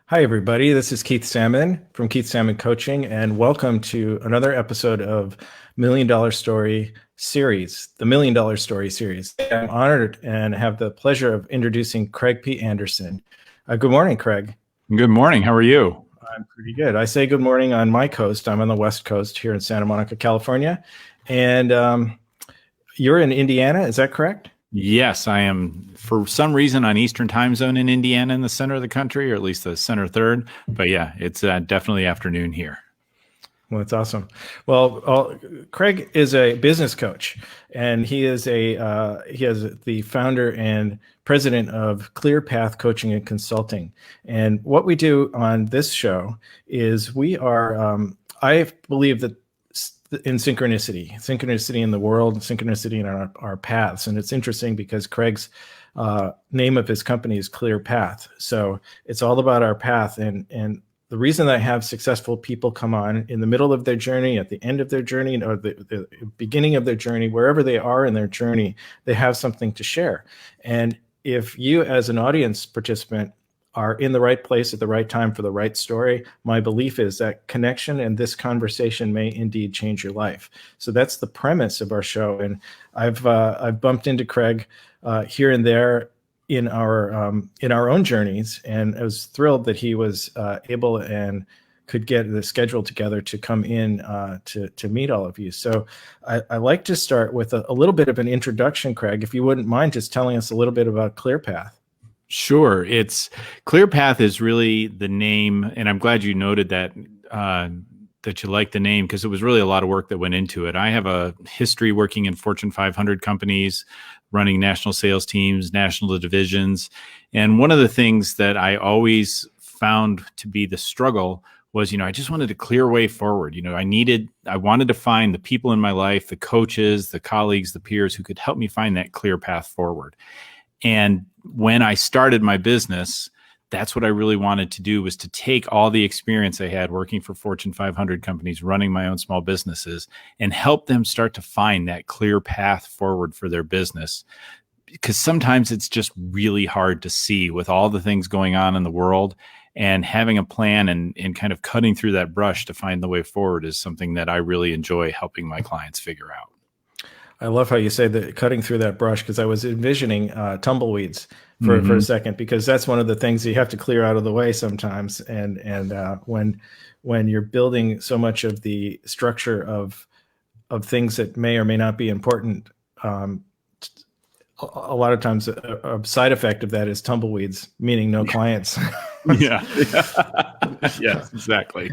Hi, everybody. This is Keith Salmon from Keith Salmon Coaching, and welcome to another episode of Million Dollar Story series, the Million Dollar Story series. I'm honored and have the pleasure of introducing Craig P. Anderson. Good morning, Craig. Good morning. How are you? I'm pretty good. I say good morning on my coast. I'm on the West Coast here in Santa Monica, California. And you're in Indiana, is that correct? Yes, I am for some reason on Eastern time zone in Indiana in the center of the country, or at least the center third. But yeah, it's definitely afternoon here. Well, that's awesome. Well, Craig is a business coach, and he is the founder and president of Clear Path Coaching and Consulting. And what we do on this show is I believe that in synchronicity in the world, synchronicity in our paths. And it's interesting because Craig's name of his company is Clear Path. So it's all about our path. And the reason that I have successful people come on in the middle of their journey, at the end of their journey, or the beginning of their journey, wherever they are in their journey, they have something to share. And if you as an audience participant are in the right place at the right time for the right story, my belief is that connection and this conversation may indeed change your life. So that's the premise of our show. And I've bumped into Craig here and there in our own journees, and I was thrilled that he was able and could get the schedule together to come in to meet all of you. So I like to start with a little bit of an introduction, Craig, if you wouldn't mind just telling us a little bit about ClearPath. Sure. It's ClearPath is really the name, and I'm glad you noted that that you like the name, because it was really a lot of work that went into it. I have a history working in Fortune 500 companies, running national sales teams, national divisions. And one of the things that I always found to be the struggle was, I just wanted a clear way forward. I wanted to find the people in my life, the coaches, the colleagues, the peers who could help me find that clear path forward. And when I started my business, that's what I really wanted to do, was to take all the experience I had working for Fortune 500 companies, running my own small businesses, and help them start to find that clear path forward for their business. Because sometimes it's just really hard to see with all the things going on in the world, and having a plan and kind of cutting through that brush to find the way forward is something that I really enjoy helping my clients figure out. I love how you say that, cutting through that brush, because I was envisioning tumbleweeds for a second, because that's one of the things you have to clear out of the way sometimes. And when you're building so much of the structure of things that may or may not be important, a lot of times a side effect of that is tumbleweeds, meaning no clients. Yeah. Yes, exactly.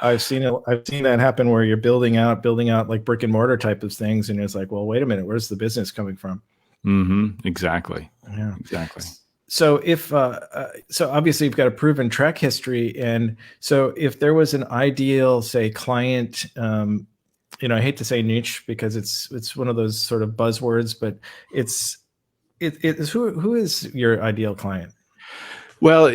I've seen that happen where you're building out like brick and mortar type of things, and it's like, well, wait a minute, where's the business coming from? Exactly. Yeah, exactly. So so obviously you've got a proven track history, and so if there was an ideal, say, client, I hate to say niche because it's one of those sort of buzzwords, but it's who is your ideal client? Well,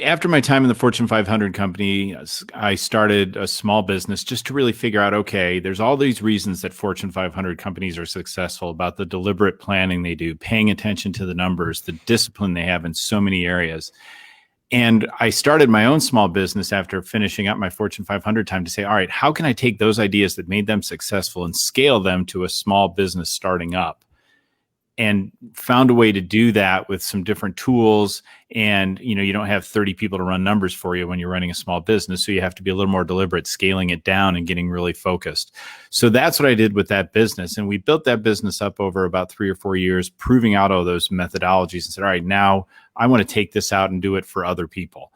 after my time in the Fortune 500 company, I started a small business just to really figure out, okay, there's all these reasons that Fortune 500 companies are successful, about the deliberate planning they do, paying attention to the numbers, the discipline they have in so many areas. And I started my own small business after finishing up my Fortune 500 time to say, all right, how can I take those ideas that made them successful and scale them to a small business starting up? And found a way to do that with some different tools. And, you don't have 30 people to run numbers for you when you're running a small business. So you have to be a little more deliberate, scaling it down and getting really focused. So that's what I did with that business. And we built that business up over about 3 or 4 years, proving out all those methodologies, and said, all right, now I want to take this out and do it for other people.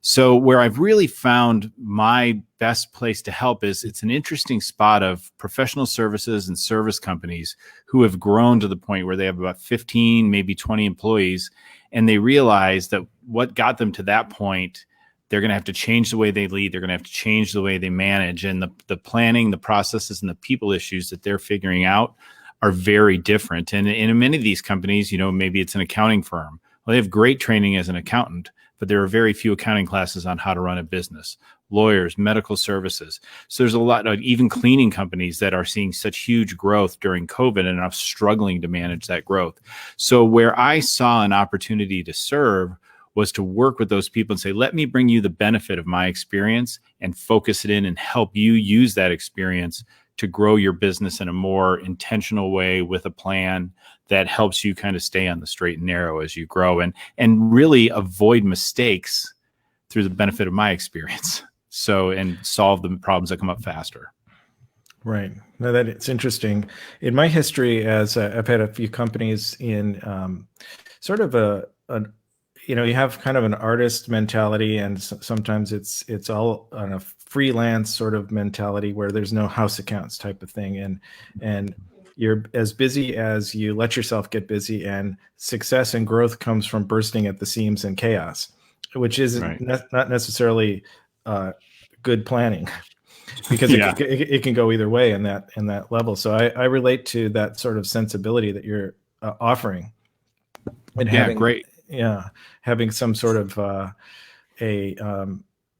So where I've really found my best place to help is, it's an interesting spot of professional services and service companies who have grown to the point where they have about 15, maybe 20 employees, and they realize that what got them to that point, they're going to have to change the way they lead. They're going to have to change the way they manage, and the planning, the processes, and the people issues that they're figuring out are very different. And in many of these companies, maybe it's an accounting firm. Well, they have great training as an accountant, but there are very few accounting classes on how to run a business. Lawyers, medical services. So there's a lot of even cleaning companies that are seeing such huge growth during COVID and are struggling to manage that growth. So where I saw an opportunity to serve was to work with those people and say, let me bring you the benefit of my experience and focus it in and help you use that experience to grow your business in a more intentional way with a plan that helps you kind of stay on the straight and narrow as you grow and really avoid mistakes through the benefit of my experience. So, and solve the problems that come up faster. Right. No, that it's interesting. In my history, as I've had a few companies in sort of you have kind of an artist mentality, and sometimes it's all on a freelance sort of mentality where there's no house accounts type of thing, and you're as busy as you let yourself get busy, and success and growth comes from bursting at the seams and chaos, which is not necessarily good planning. Because it can go either way in that level. So I relate to that sort of sensibility that you're offering, and having some sort of a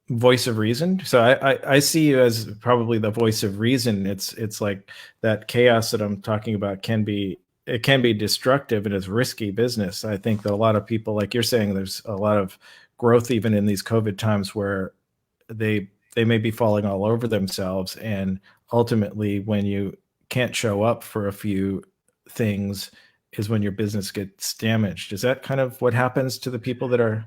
voice of reason. So I see you as probably the voice of reason. It's like that chaos that I'm talking about can be destructive, and it's risky business. I think that a lot of people, like you're saying, there's a lot of growth even in these COVID times where they may be falling all over themselves. And ultimately, when you can't show up for a few things is when your business gets damaged. Is that kind of what happens to the people that are?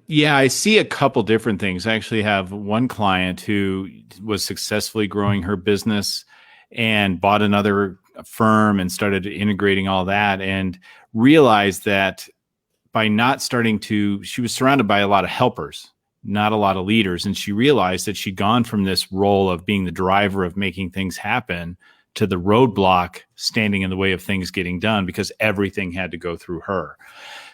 Yeah, I see a couple different things. I actually have one client who was successfully growing her business and bought another firm and started integrating all that, and realized that by not she was surrounded by a lot of helpers, not a lot of leaders. And she realized that she'd gone from this role of being the driver of making things happen to the roadblock standing in the way of things getting done because everything had to go through her.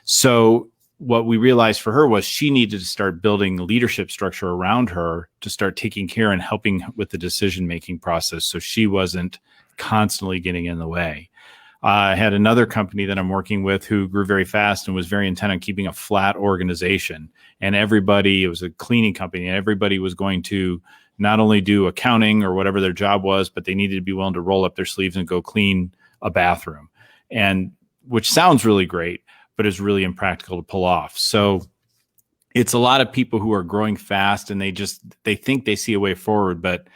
So what we realized for her was she needed to start building leadership structure around her to start taking care and helping with the decision-making process, so she wasn't constantly getting in the way. I had another company that I'm working with who grew very fast and was very intent on keeping a flat organization. And it was a cleaning company, and everybody was going to not only do accounting or whatever their job was, but they needed to be willing to roll up their sleeves and go clean a bathroom. And which sounds really great, but is really impractical to pull off. So it's a lot of people who are growing fast and they think they see a way forward, but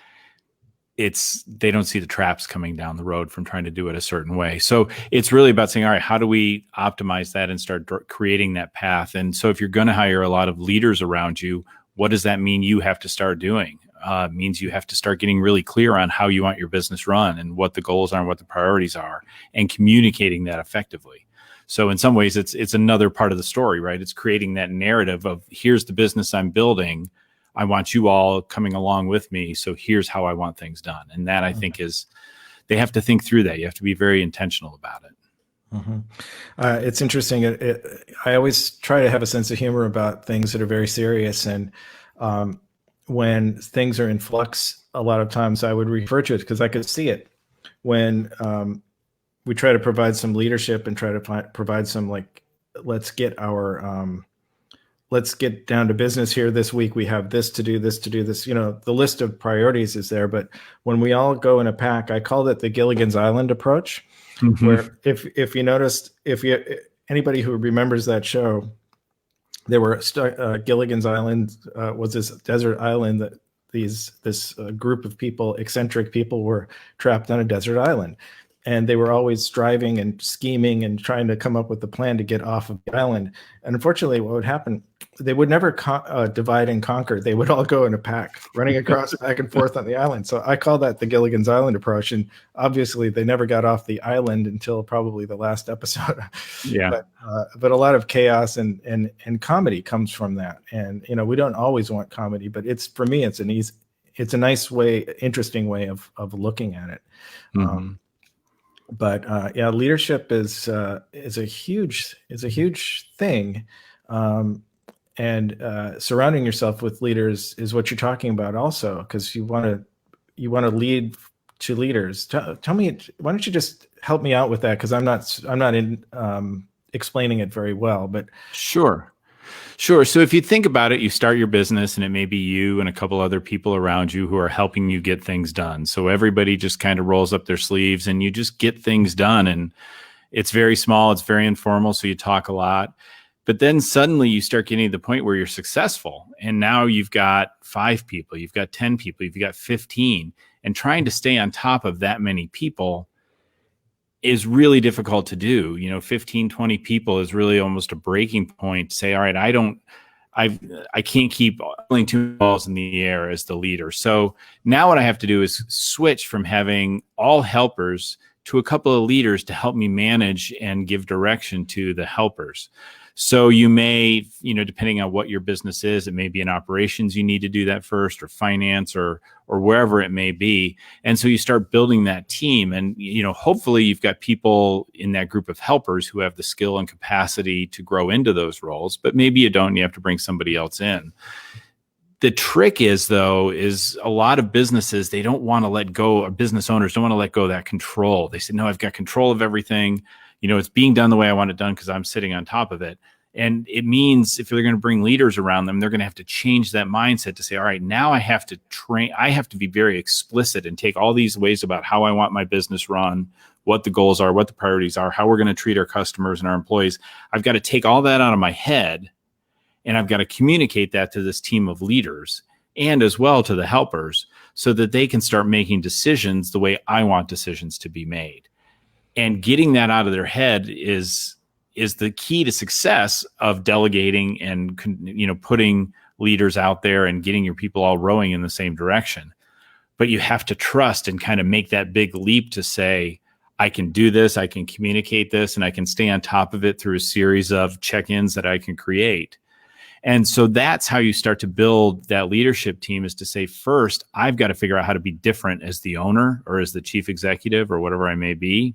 they don't see the traps coming down the road from trying to do it a certain way. So it's really about saying, all right, how do we optimize that and start creating that path? And so if you're going to hire a lot of leaders around you, what does that mean you have to start doing? It means you have to start getting really clear on how you want your business run and what the goals are and what the priorities are, and communicating that effectively. So in some ways, it's another part of the story, right? It's creating that narrative of, here's the business I'm building. I want you all coming along with me. So here's how I want things done. And that, I think, they have to think through that. You have to be very intentional about it. Mm-hmm. It's interesting. I always try to have a sense of humor about things that are very serious. And when things are in flux, a lot of times I would refer to it because I could see it when we try to provide some leadership and try to provide some, like, let's get down to business here this week. We have this to do, this to do, this, the list of priorities is there. But when we all go in a pack, I called it the Gilligans Island approach, mm-hmm. where if you noticed, anybody who remembers that show, there were Gilligan's Island was this desert island that this group of people, eccentric people, were trapped on a desert island. And they were always striving and scheming and trying to come up with a plan to get off of the island. And unfortunately, what would happen, they would never divide and conquer. They would all go in a pack, running across back and forth on the island. So I call that the Gilligan's Island approach. And obviously, they never got off the island until probably the last episode. Yeah. But a lot of chaos and comedy comes from that. And we don't always want comedy, but for me, it's a nice way, interesting way of looking at it. Mm-hmm. But leadership is a huge thing, and surrounding yourself with leaders is what you're talking about also, because you want to lead to leaders. Tell me, why don't you just help me out with that, because I'm not in explaining it very well. But Sure. So if you think about it, you start your business and it may be you and a couple other people around you who are helping you get things done. So everybody just kind of rolls up their sleeves and you just get things done. And it's very small. It's very informal. So you talk a lot. But then suddenly you start getting to the point where you're successful. And now you've got 5 people, you've got 10 people, you've got 15. And trying to stay on top of that many people is really difficult to do. 15, 20 people is really almost a breaking point to say, all right, I can't keep pulling 2 balls in the air as the leader. So now what I have to do is switch from having all helpers to a couple of leaders to help me manage and give direction to the helpers. So you may, depending on what your business is, it may be in operations, you need to do that first, or finance, or wherever it may be. And so you start building that team, and, hopefully you've got people in that group of helpers who have the skill and capacity to grow into those roles, but maybe you don't, and you have to bring somebody else in. The trick is a lot of businesses, they don't want to let go, or business owners don't want to let go of that control. They say, no, I've got control of everything. It's being done the way I want it done because I'm sitting on top of it. And it means if they're going to bring leaders around them, they're going to have to change that mindset to say, all right, now I have to train. I have to be very explicit and take all these ways about how I want my business run, what the goals are, what the priorities are, how we're going to treat our customers and our employees. I've got to take all that out of my head, and I've got to communicate that to this team of leaders and as well to the helpers so that they can start making decisions the way I want decisions to be made. And getting that out of their head is the key to success of delegating and, putting leaders out there and getting your people all rowing in the same direction. But you have to trust and kind of make that big leap to say, I can do this, I can communicate this, and I can stay on top of it through a series of check-ins that I can create. And so that's how you start to build that leadership team, is to say, first, I've got to figure out how to be different as the owner or as the chief executive or whatever I may be.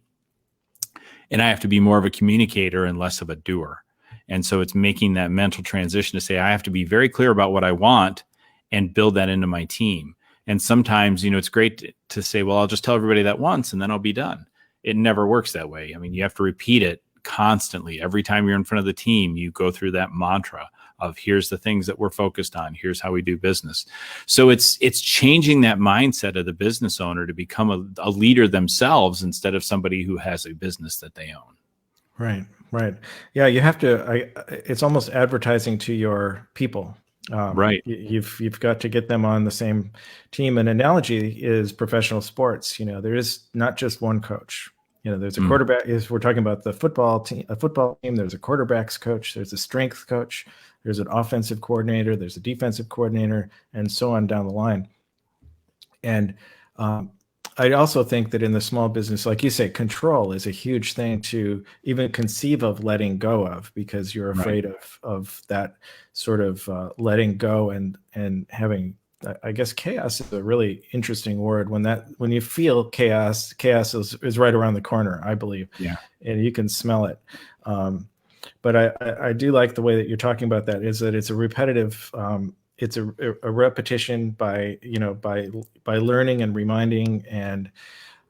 And I have to be more of a communicator and less of a doer. And so it's making that mental transition to say, I have to be very clear about what I want and build that into my team. And sometimes, it's great to say, well, I'll just tell everybody that once and then I'll be done. It never works that way. I mean, you have to repeat it constantly. Every time you're in front of the team, you go through that mantra of here's the things that we're focused on. Here's how we do business. So it's changing that mindset of the business owner to become a leader themselves instead of somebody who has a business that they own. Right. Yeah, you have to. It's almost advertising to your people. Right. You've got to get them on the same team. An analogy is professional sports. There is not just one coach. There's a quarterback. If we're talking about a football team, there's a quarterback's coach, there's a strength coach, there's an offensive coordinator, there's a defensive coordinator, and so on down the line. And I also think that in the small business, like you say, control is a huge thing to even conceive of letting go of, because you're afraid of that sort of letting go and having. I guess chaos is a really interesting word. When you feel chaos is right around the corner, I believe. Yeah, and you can smell it. But I do like the way that you're talking about that. Is that it's a repetitive. It's a repetition by learning and reminding. And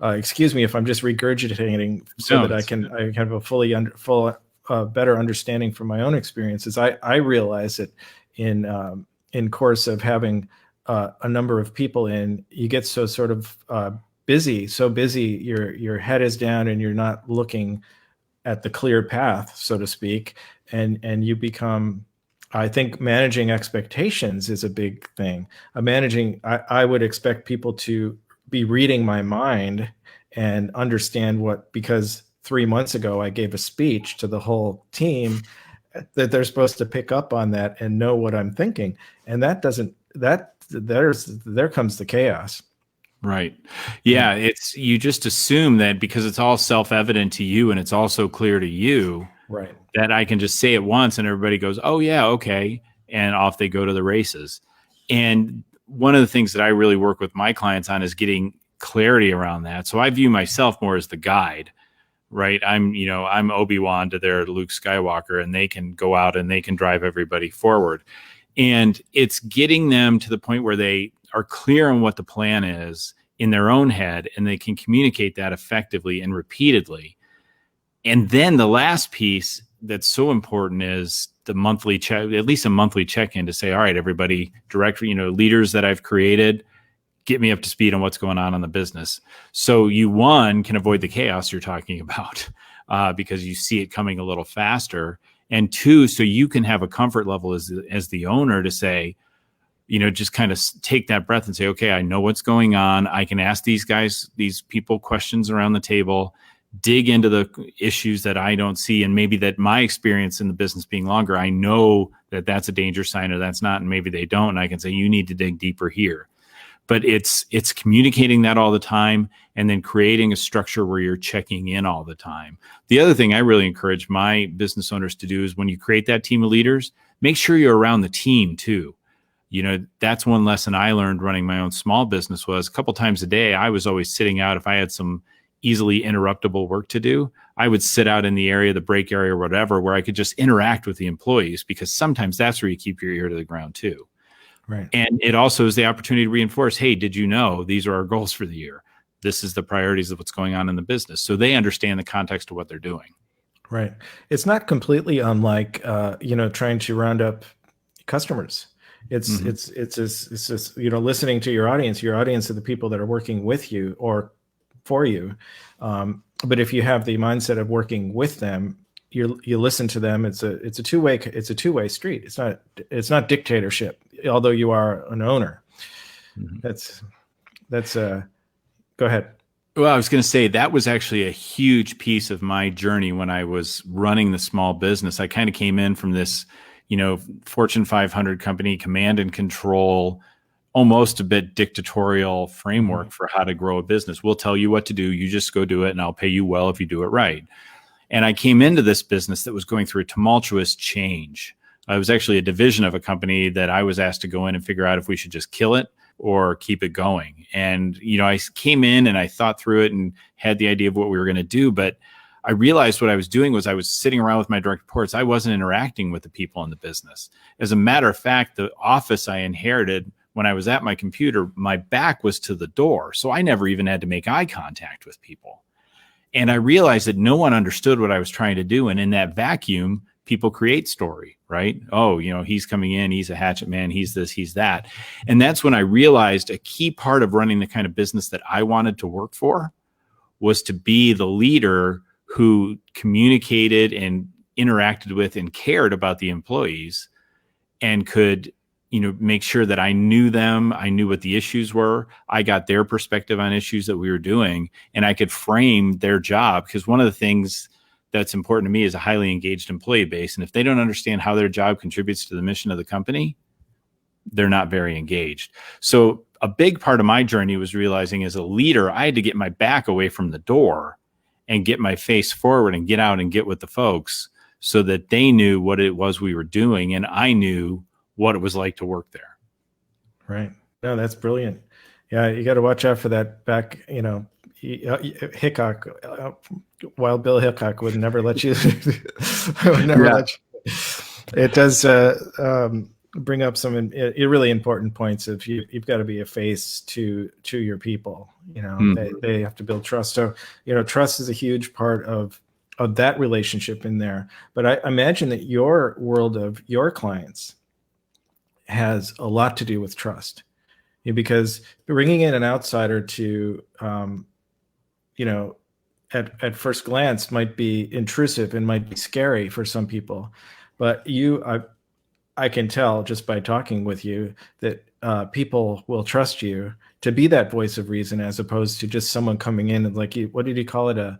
excuse me if I'm just regurgitating that I can have a full better understanding from my own experiences. I realize that in course of having a number of people in, you get so sort of busy, your head is down and you're not looking at the clear path, so to speak. And you become, I think managing expectations is a big thing. I would expect people to be reading my mind and understand because 3 months ago I gave a speech to the whole team, that they're supposed to pick up on that and know what I'm thinking. And there comes the chaos. Right. Yeah. You just assume that because it's all self-evident to you and it's also clear to you, right, that I can just say it once and everybody goes, oh yeah, okay. And off they go to the races. And one of the things that I really work with my clients on is getting clarity around that. So I view myself more as the guide, right? I'm Obi-Wan to their Luke Skywalker, and they can go out and they can drive everybody forward. And it's getting them to the point where they are clear on what the plan is in their own head, and they can communicate that effectively and repeatedly. And then the last piece that's so important is the monthly check, at least a monthly check-in to say, all right, everybody, leaders that I've created, get me up to speed on what's going on in the business. So you, one, can avoid the chaos you're talking about because you see it coming a little faster. And two, so you can have a comfort level as the owner to say, just kind of take that breath and say, okay, I know what's going on. I can ask these people questions around the table, dig into the issues that I don't see. And maybe that my experience in the business being longer, I know that that's a danger sign or that's not. And maybe they don't. And I can say, you need to dig deeper here. But it's communicating that all the time and then creating a structure where you're checking in all the time. The other thing I really encourage my business owners to do is when you create that team of leaders, make sure you're around the team too. That's one lesson I learned running my own small business was a couple times a day, I was always sitting out. If I had some easily interruptible work to do, I would sit out in the area, the break area or whatever, where I could just interact with the employees, because sometimes that's where you keep your ear to the ground too. Right. And it also is the opportunity to reinforce, hey, did you know these are our goals for the year? This is the priorities of what's going on in the business. So they understand the context of what they're doing. Right. It's not completely unlike, trying to round up customers. It's just, listening to your audience are the people that are working with you or for you. But if you have the mindset of working with them, you listen to them. It's a two-way street. It's not dictatorship, although you are an owner. Mm-hmm. Go ahead. Well, I was going to say that was actually a huge piece of my journey when I was running the small business. I kind of came in from this, Fortune 500 company, command and control, almost a bit dictatorial framework for how to grow a business. We'll tell you what to do. You just go do it and I'll pay you well if you do it right. And I came into this business that was going through a tumultuous change. I was actually a division of a company that I was asked to go in and figure out if we should just kill it or keep it going. And, I came in and I thought through it and had the idea of what we were going to do. But I realized what I was doing was I was sitting around with my direct reports. I wasn't interacting with the people in the business. As a matter of fact, the office I inherited when I was at my computer, my back was to the door. So I never even had to make eye contact with people. And I realized that no one understood what I was trying to do. And in that vacuum, people create story, right? Oh, he's coming in, he's a hatchet man, he's this, he's that. And that's when I realized a key part of running the kind of business that I wanted to work for was to be the leader who communicated and interacted with and cared about the employees and could make sure that I knew them. I knew what the issues were. I got their perspective on issues that we were doing, and I could frame their job. Because one of the things that's important to me is a highly engaged employee base. And if they don't understand how their job contributes to the mission of the company, they're not very engaged. So a big part of my journey was realizing as a leader, I had to get my back away from the door and get my face forward and get out and get with the folks so that they knew what it was we were doing. And I knew what it was like to work there. Right. No, that's brilliant. Yeah. You got to watch out for that back, Hickok, Wild Bill Hickok would never let you, let you. It does bring up some really important points of you've got to be a face to your people. They have to build trust. So, trust is a huge part of that relationship in there. But I imagine that your world of your clients has a lot to do with trust, because bringing in an outsider to, at first glance might be intrusive and might be scary for some people, but I can tell just by talking with you that people will trust you to be that voice of reason, as opposed to just someone coming in and what did he call it?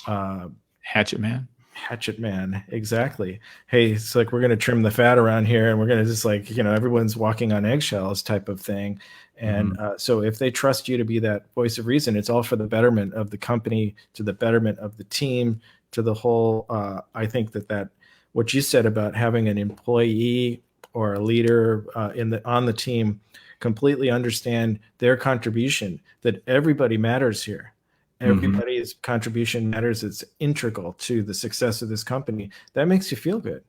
Hatchet man. Hatchet man. Exactly. Hey, it's like, we're going to trim the fat around here and we're going to just everyone's walking on eggshells type of thing. And so if they trust you to be that voice of reason, it's all for the betterment of the company, to the betterment of the team, to the whole. I think that what you said about having an employee or a leader on the team completely understand their contribution, that everybody matters here. Everybody's contribution matters. It's integral to the success of this company. That makes you feel good.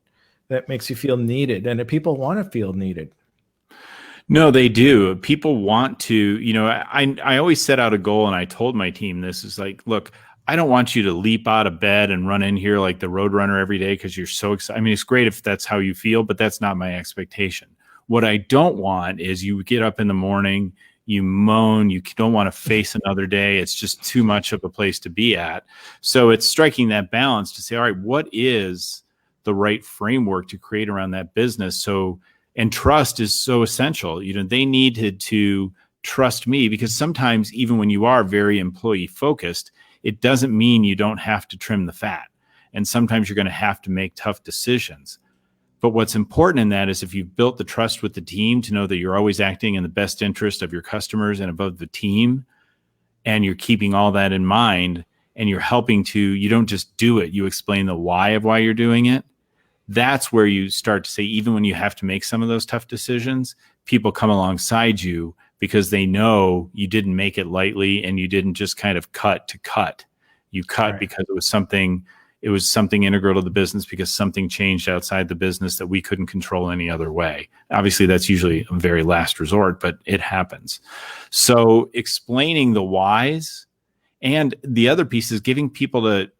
That makes you feel needed. And people want to feel needed. No, they do. People want to, I always set out a goal, and I told my team this is like, look, I don't want you to leap out of bed and run in here like the Roadrunner every day because you're so excited. I mean, it's great if that's how you feel, but that's not my expectation. What I don't want is you get up in the morning, you moan, you don't want to face another day. It's just too much of a place to be at. So it's striking that balance to say, all right, what is the right framework to create around that business. So, and trust is so essential. They needed to trust me, because sometimes even when you are very employee focused, it doesn't mean you don't have to trim the fat. And sometimes you're going to have to make tough decisions. But what's important in that is if you've built the trust with the team to know that you're always acting in the best interest of your customers and above the team, and you're keeping all that in mind, and you're helping to, you don't just do it, you explain the why of why you're doing it. That's where you start to say, even when you have to make some of those tough decisions, people come alongside you because they know you didn't make it lightly and you didn't just kind of cut to cut. You cut right. Because it was something integral to the business, because something changed outside the business that we couldn't control any other way. Obviously, that's usually a very last resort, but it happens. So explaining the whys, and the other piece is giving people to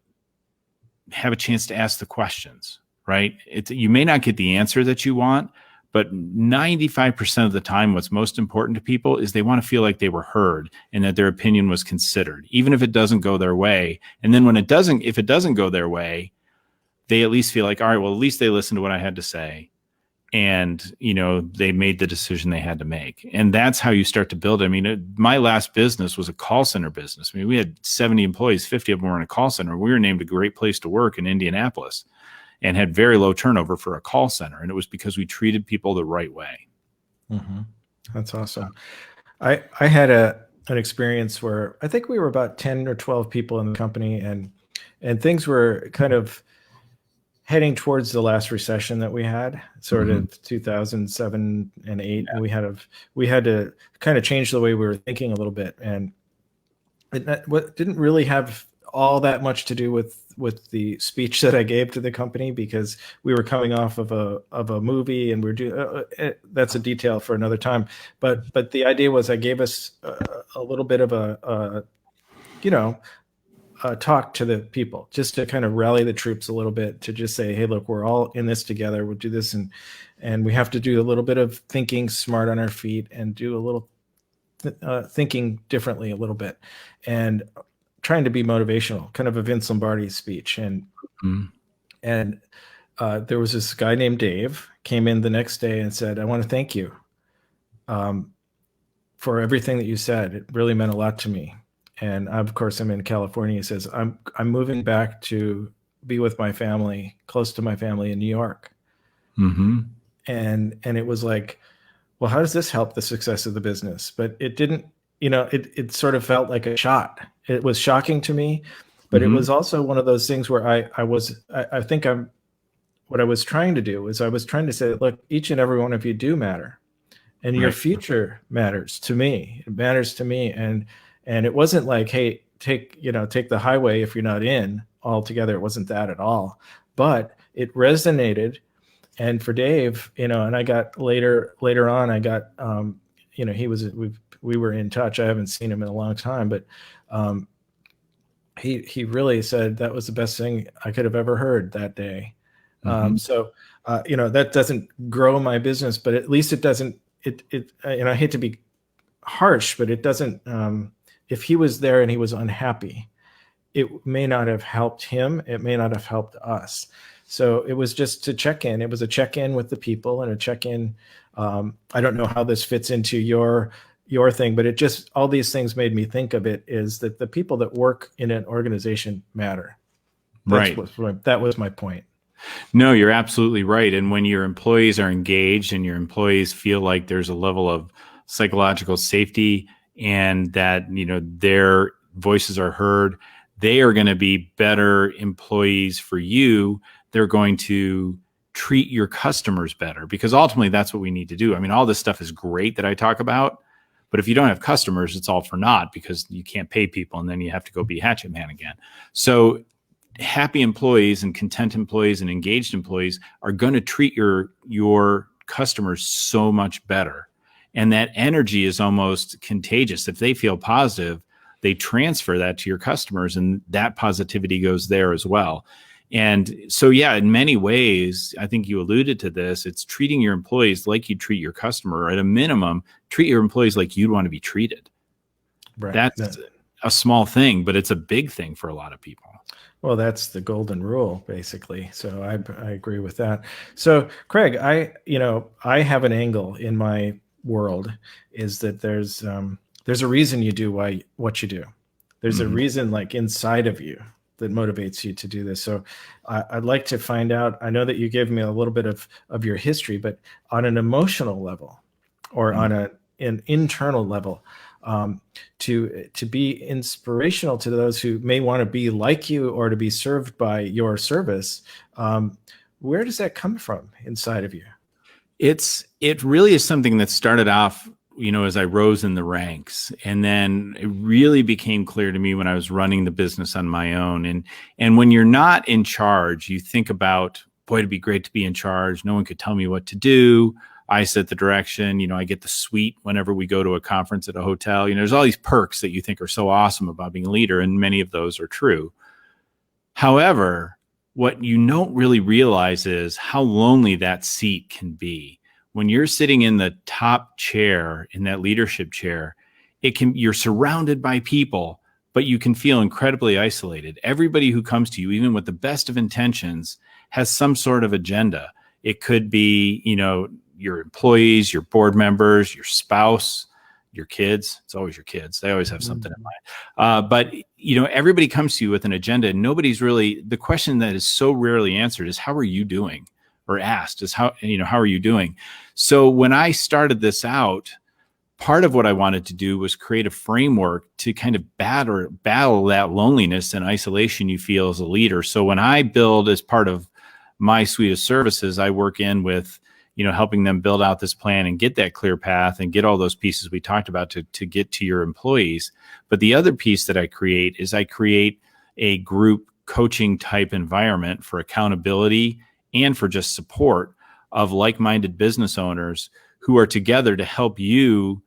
have a chance to ask the questions, right? You may not get the answer that you want, but 95% of the time, what's most important to people is they want to feel like they were heard and that their opinion was considered, even if it doesn't go their way. And then if it doesn't go their way, they at least feel like, all right, well, at least they listened to what I had to say. And, they made the decision they had to make. And that's how you start to build it. I mean, my last business was a call center business. I mean, we had 70 employees, 50 of them were in a call center. We were named a great place to work in Indianapolis, and had very low turnover for a call center. And it was because we treated people the right way. Mm-hmm. That's awesome. I had an experience where I think we were about 10 or 12 people in the company, and things were kind of heading towards the last recession that we had, sort mm-hmm. of 2007 and 8. Yeah. And we had to kind of change the way we were thinking a little bit. And it didn't really have all that much to do with the speech that I gave to the company, because we were coming off of a movie, and we're doing that's a detail for another time. But the idea was I gave us a little bit of a talk to the people, just to kind of rally the troops a little bit, to just say, hey, look, we're all in this together. We'll do this, and we have to do a little bit of thinking smart on our feet, and do a little thinking differently a little bit, and trying to be motivational, kind of a Vince Lombardi speech. And there was this guy named Dave came in the next day and said, I want to thank you for everything that you said. It really meant a lot to me. And of course, I'm in California. He says, I'm moving back to be with my family, close to my family in New York. Mm-hmm. And it was like, well, how does this help the success of the business? But it didn't, it sort of felt like a shot. It was shocking to me, but mm-hmm. it was also one of those things where what I was trying to do is I was trying to say, look, each and every one of you do matter, and your future matters to me. It matters to me. And it wasn't like, hey, take the highway if you're not in altogether. It wasn't that at all, but it resonated. And for Dave, and I got later on, I got, we were in touch. I haven't seen him in a long time, but he really said that was the best thing I could have ever heard that day. Mm-hmm. So that doesn't grow my business, but at least it doesn't. I hate to be harsh, but it doesn't. If he was there and he was unhappy, it may not have helped him. It may not have helped us. So it was just to check in. It was a check-in with the people, and a check-in. I don't know how this fits into your thing, but it just, all these things made me think of it, is that the people that work in an organization matter. That was my point. No, you're absolutely right. And when your employees are engaged and your employees feel like there's a level of psychological safety, and that, their voices are heard, they are going to be better employees for you. They're going to treat your customers better, because ultimately that's what we need to do. I mean, all this stuff is great that I talk about, but if you don't have customers, it's all for naught, because you can't pay people, and then you have to go be Hatchet Man again. So happy employees and content employees and engaged employees are going to treat your customers so much better. And that energy is almost contagious. If they feel positive, they transfer that to your customers, and that positivity goes there as well. And so, yeah, in many ways, I think you alluded to this, it's treating your employees like you treat your customer, or at a minimum, treat your employees like you'd want to be treated. Right. a small thing, but it's a big thing for a lot of people. Well, that's the golden rule, basically. So I agree with that. So Craig, I have an angle in my world is that there's a reason you do what you do. There's a reason like inside of you that motivates you to do this. So I'd like to find out. I know that you gave me a little bit of your history, but on an emotional level or on an internal level, to be inspirational to those who may want to be like you or to be served by your service. Where does that come from inside of you? It really is something that started off, as I rose in the ranks, and then it really became clear to me when I was running the business on my own. And when you're not in charge, you think about, boy, it'd be great to be in charge. No one could tell me what to do. I set the direction, I get the suite whenever we go to a conference at a hotel. There's all these perks that you think are so awesome about being a leader, and many of those are true. However, what you don't really realize is how lonely that seat can be. When you're sitting in the top chair, in that leadership chair, you're surrounded by people, but you can feel incredibly isolated. Everybody who comes to you, even with the best of intentions, has some sort of agenda. It could be, your employees, your board members, your spouse, your kids. It's always your kids. They always have something in mind. But everybody comes to you with an agenda, and nobody's really, the question that is so rarely answered is, how are you doing? Or asked is how are you doing? So when I started this out, part of what I wanted to do was create a framework to kind of battle that loneliness and isolation you feel as a leader. So when I build, as part of my suite of services, I work in with helping them build out this plan and get that clear path and get all those pieces we talked about to get to your employees. But the other piece that I create is I create a group coaching type environment for accountability and for just support of like-minded business owners who are together to help you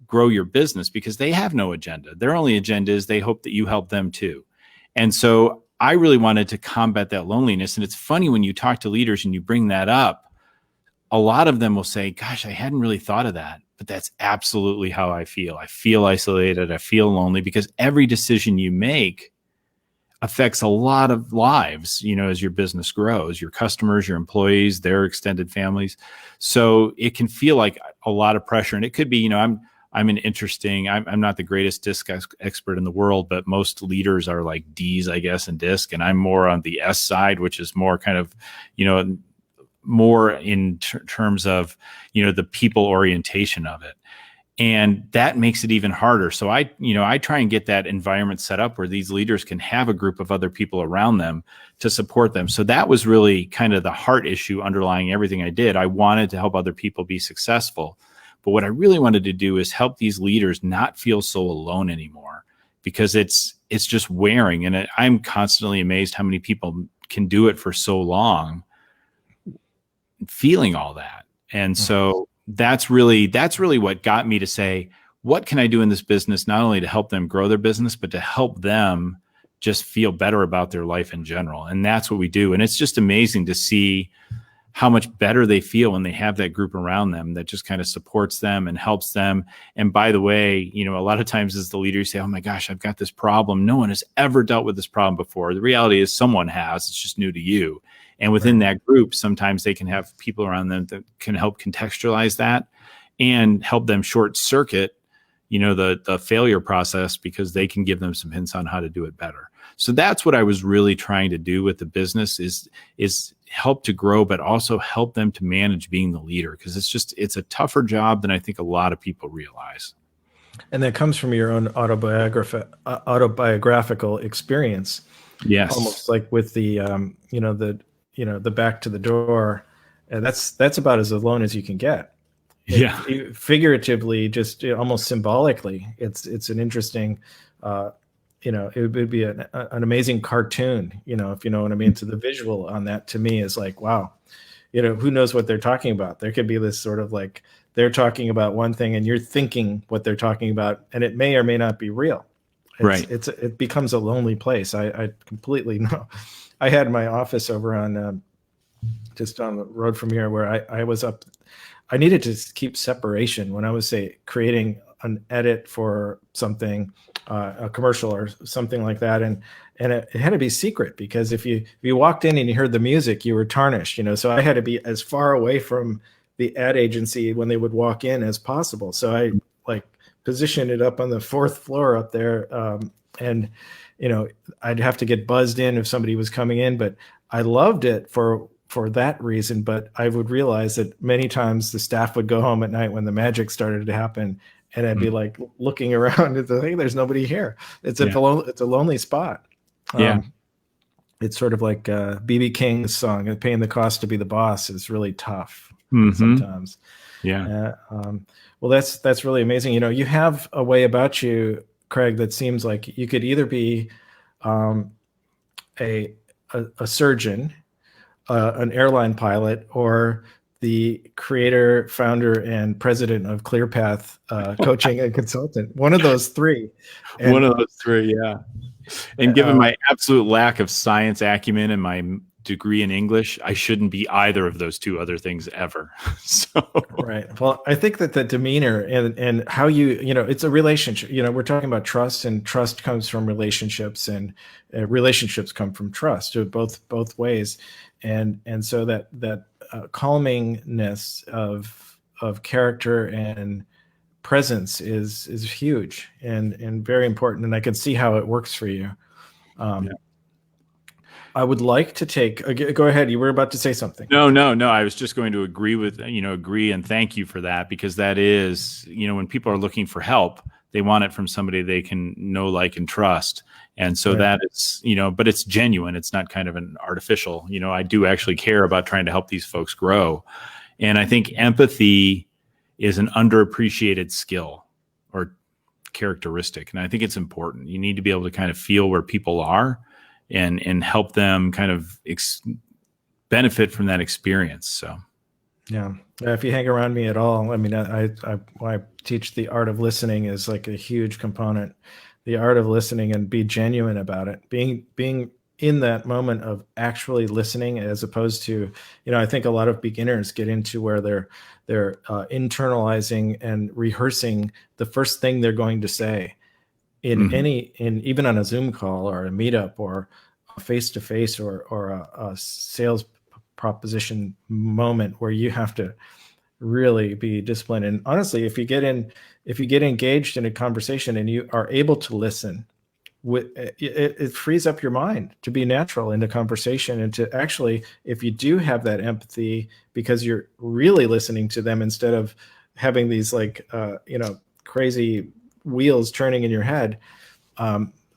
grow your business, because they have no agenda. Their only agenda is they hope that you help them too. And so I really wanted to combat that loneliness. And it's funny when you talk to leaders and you bring that up, a lot of them will say, gosh, I hadn't really thought of that, but that's absolutely how I feel. I feel isolated. I feel lonely, because every decision you make affects a lot of lives, as your business grows, your customers, your employees, their extended families. So it can feel like a lot of pressure. And it could be, I'm not the greatest disc expert in the world, but most leaders are like D's, I guess, in disc. And I'm more on the S side, which is more kind of, more in terms of, the people orientation of it. And that makes it even harder. So I try and get that environment set up where these leaders can have a group of other people around them to support them. So that was really kind of the heart issue underlying everything I did. I wanted to help other people be successful. But what I really wanted to do is help these leaders not feel so alone anymore, because it's just wearing. And I'm constantly amazed how many people can do it for so long, feeling all that. And so that's really what got me to say, what can I do in this business, not only to help them grow their business, but to help them just feel better about their life in general. And that's what we do. And it's just amazing to see how much better they feel when they have that group around them that just kind of supports them and helps them. And by the way, a lot of times as the leader, you say, oh my gosh, I've got this problem. No one has ever dealt with this problem before. The reality is someone has, it's just new to you. And within that group, sometimes they can have people around them that can help contextualize that and help them short circuit, the failure process, because they can give them some hints on how to do it better. So that's what I was really trying to do with the business is help to grow, but also help them to manage being the leader, because it's a tougher job than I think a lot of people realize. And that comes from your own autobiographical experience. Yes. Almost like with the the back to the door, and that's about as alone as you can get. Yeah. Figuratively, just almost symbolically, it's an interesting, it would be an amazing cartoon, if you know what I mean. So the visual on that to me is like, wow, who knows what they're talking about? There could be this sort of like they're talking about one thing and you're thinking what they're talking about, and it may or may not be real. Right. It becomes a lonely place. I completely know. I had my office over on just on the road from here where I was up. I needed to keep separation when I was, say, creating an edit for something. a commercial or something like that, and it had to be secret, because if you walked in and you heard the music, you were tarnished, so I had to be as far away from the ad agency when they would walk in as possible. So I like positioned it up on the fourth floor up there, and I'd have to get buzzed in if somebody was coming in, but I loved it for that reason. But I would realize that many times the staff would go home at night when the magic started to happen, and I'd be like looking around and think, there's nobody here. It's a lonely spot. It's sort of like BB King's song, "Paying the Cost to Be the Boss" is really tough sometimes. Well, that's really amazing. You have a way about you, Craig, that seems like you could either be a surgeon, an airline pilot, or the creator, founder, and president of ClearPath Coaching and Consultant. One of those three. One of those three, yeah. And given my absolute lack of science acumen and my degree in English, I shouldn't be either of those two other things ever. Right. Well, I think that the demeanor and how it's a relationship. We're talking about trust, and trust comes from relationships, and relationships come from trust, both ways. And so that calmingness of character and presence is huge and very important. And I can see how it works for you. I would like to go ahead. You were about to say something. No. I was just going to agree and thank you for that, because that is, when people are looking for help, they want it from somebody they can know, like, and trust. And so that is, but it's genuine. It's not kind of an artificial, I do actually care about trying to help these folks grow. And I think empathy is an underappreciated skill or characteristic. And I think it's important. You need to be able to kind of feel where people are and help them kind of benefit from that experience. So, yeah. If you hang around me at all, I mean, I teach the art of listening is like a huge component. The art of listening, and be genuine about it. Being in that moment of actually listening, as opposed to, I think a lot of beginners get into where they're internalizing and rehearsing the first thing they're going to say in even on a Zoom call or a meetup or a face-to-face or a sales proposition moment where you have to really be disciplined. And honestly, if you get engaged in a conversation and you are able to listen, it frees up your mind to be natural in the conversation, and to actually, if you do have that empathy because you're really listening to them instead of having these crazy wheels turning in your head,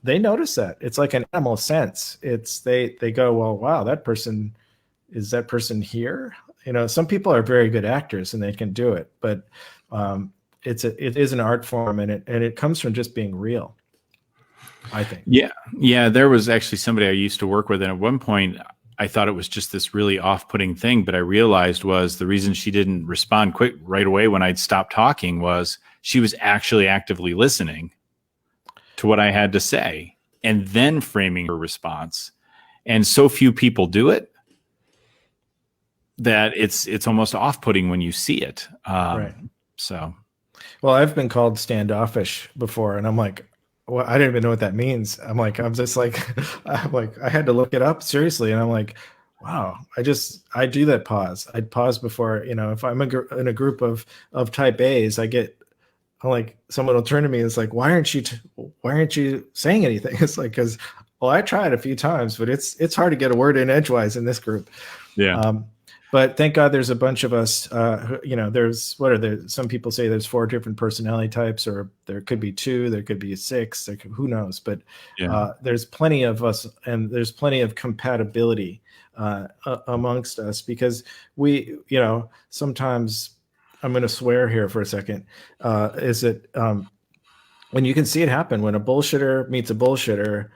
they notice that. It's like an animal sense. They go, well, wow, is that person here? Some people are very good actors and they can do it, but it is an art form, and it comes from just being real, I think. Yeah. There was actually somebody I used to work with, and at one point I thought it was just this really off-putting thing, but I realized was the reason she didn't respond right away when I'd stopped talking was she was actually actively listening to what I had to say and then framing her response. And so few people do it that it's almost off-putting when you see it. Right. So, well, I've been called standoffish before, and I'm like, well, I didn't even know what that means. I had to look it up seriously, and I'm like, wow, I do that pause. I'd pause before, if I'm in a group of type A's, I'm like, someone will turn to me and it's like, why aren't you saying anything? It's like, because, well, I tried a few times, but it's hard to get a word in edgewise in this group. Yeah. But thank God there's a bunch of us, some people say there's 4 different personality types, or there could be 2, there could be 6, who knows? But there's plenty of us, and there's plenty of compatibility amongst us, because we, sometimes, I'm going to swear here for a second, is that when you can see it happen, when a bullshitter meets a bullshitter,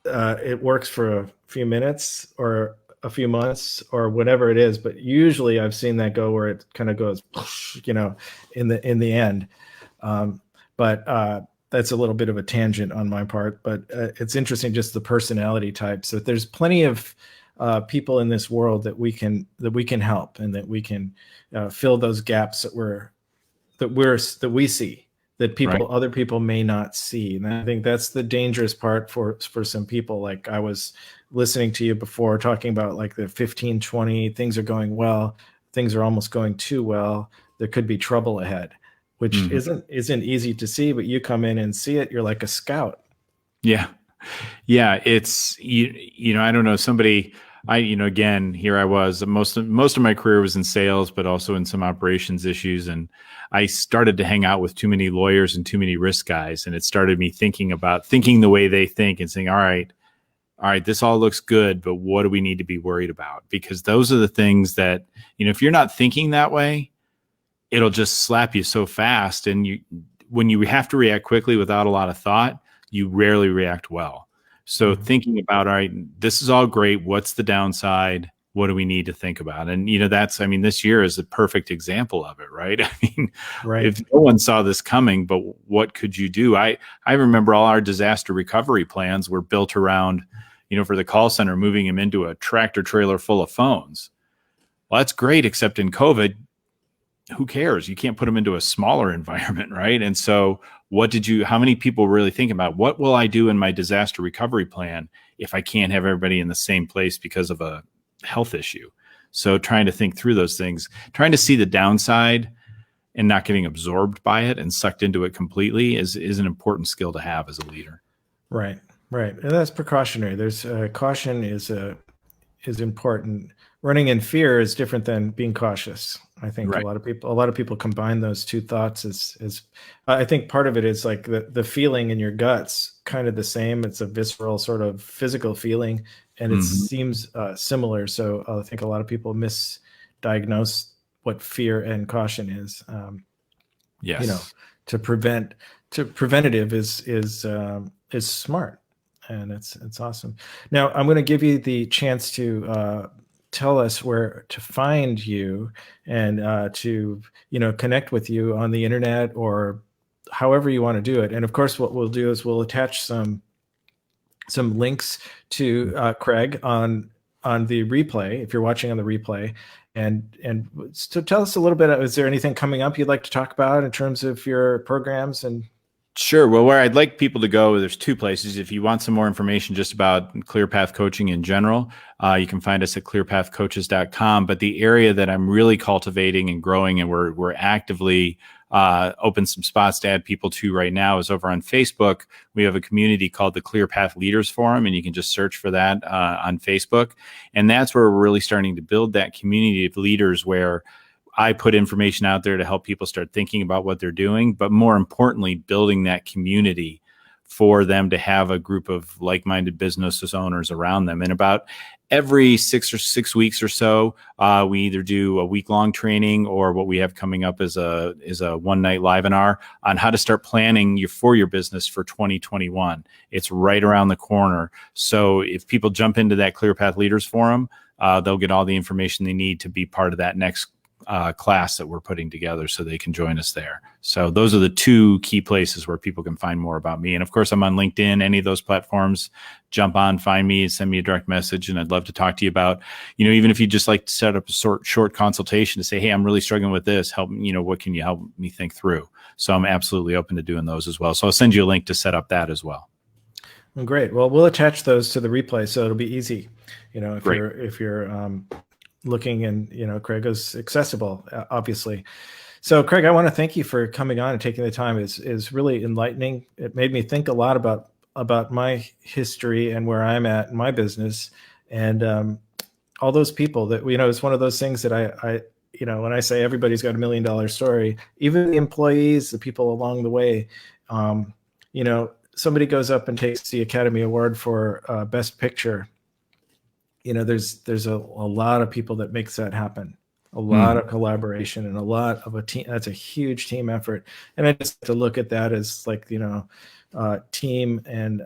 it works for a few minutes or a few months or whatever it is, but usually I've seen that go where it kind of goes, in the end. But that's a little bit of a tangent on my part, but it's interesting, just the personality types. So there's plenty of people in this world that we can help, and that we can fill those gaps that we see, that Right. other people may not see. And I think that's the dangerous part for some people. Like I was listening to you before talking about like the 15, 20, things are going well, things are almost going too well. There could be trouble ahead, which Mhm. isn't easy to see, but you come in and see it. You're like a scout. Yeah. Yeah. It's, I don't know, somebody, again, here I was, most of my career was in sales, but also in some operations issues. And I started to hang out with too many lawyers and too many risk guys. And it started me thinking the way they think and saying, all right, this all looks good, but what do we need to be worried about? Because those are the things that, if you're not thinking that way, it'll just slap you so fast. And when you have to react quickly without a lot of thought, you rarely react well. So thinking about, all right, this is all great. What's the downside? What do we need to think about? And, this year is a perfect example of it, right? I mean, Right. if no one saw this coming, but what could you do? I remember all our disaster recovery plans were built around, for the call center, moving them into a tractor trailer full of phones. Well, that's great, except in COVID, who cares? You can't put them into a smaller environment, right? And so how many people really think about what will I do in my disaster recovery plan if I can't have everybody in the same place because of a health issue? So trying to think through those things, trying to see the downside and not getting absorbed by it and sucked into it completely is an important skill to have as a leader. Right. Right. And that's precautionary. There's caution is important. Running in fear is different than being cautious. I think Right. a lot of people combine those two thoughts as I think part of it is like the feeling in your guts kind of the same. It's a visceral sort of physical feeling, and it seems similar. So I think a lot of people misdiagnose what fear and caution is. Yes. Preventative is smart, and it's awesome. Now I'm going to give you the chance to tell us where to find you and to connect with you on the internet or however you want to do it. And of course, what we'll do is we'll attach some links to Craig on the replay if you're watching on the replay. And so tell us a little bit. Is there anything coming up you'd like to talk about in terms of your programs? And Sure. Well, where I'd like people to go, there's two places. If you want some more information just about ClearPath coaching in general, you can find us at clearpathcoaches.com. But the area that I'm really cultivating and growing, and we're actively open some spots to add people to right now, is over on Facebook. We have a community called the ClearPath Leaders Forum, and you can just search for that on Facebook. And that's where we're really starting to build that community of leaders where I put information out there to help people start thinking about what they're doing, but more importantly, building that community for them to have a group of like-minded business owners around them. And about every 6 weeks or so, we either do a week-long training or what we have coming up is a one-night live-webinar on how to start planning for your business for 2021. It's right around the corner. So if people jump into that ClearPath Leaders Forum, they'll get all the information they need to be part of that next class that we're putting together, so they can join us there. So those are the two key places where people can find more about me. And of course, I'm on LinkedIn, any of those platforms. Jump on, find me, send me a direct message, and I'd love to talk to you about, even if you just like to set up a short consultation to say, hey, I'm really struggling with this. Help, what can you help me think through? So I'm absolutely open to doing those as well. So I'll send you a link to set up that as well. Well, great. Well, we'll attach those to the replay, so it'll be easy. If Great. you're looking, and Craig is accessible, obviously. So Craig, I want to thank you for coming on and taking the time. Is really enlightening. It made me think a lot about my history and where I'm at in my business, and all those people that it's one of those things that I when I say everybody's got $1 million story, even the employees, the people along the way, somebody goes up and takes the Academy Award for Best Picture. There's a lot of people that makes that happen, a lot of collaboration and a lot of a team. That's a huge team effort. And I just have to look at that as like, team and,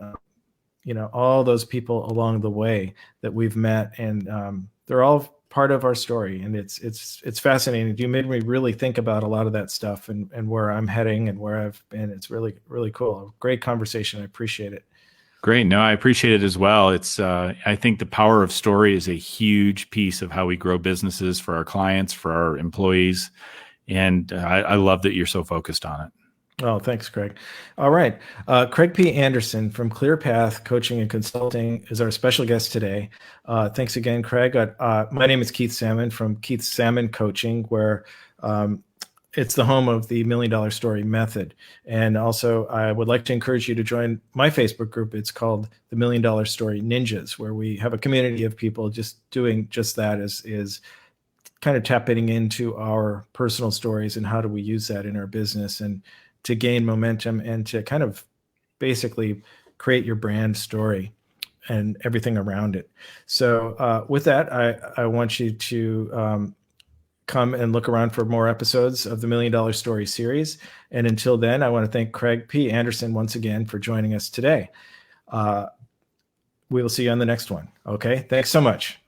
all those people along the way that we've met, and they're all part of our story. And it's fascinating. You made me really think about a lot of that stuff and where I'm heading and where I've been. It's really, really cool. Great conversation. I appreciate it. Great. No, I appreciate it as well. It's, I think the power of story is a huge piece of how we grow businesses for our clients, for our employees. And I love that you're so focused on it. Oh, thanks, Craig. All right. Craig P. Anderson from ClearPath Coaching and Consulting is our special guest today. Thanks again, Craig. My name is Keith Salmon from Keith Salmon Coaching, where it's the home of the Million Dollar Story Method. And also, I would like to encourage you to join my Facebook group. It's called the Million Dollar Story Ninjas, where we have a community of people just doing just that, is kind of tapping into our personal stories and how do we use that in our business and to gain momentum and to kind of basically create your brand story and everything around it. So with that, I want you to come and look around for more episodes of the Million Dollar Story series. And until then, I want to thank Craig P. Anderson once again for joining us today. We will see you on the next one. Okay, thanks so much.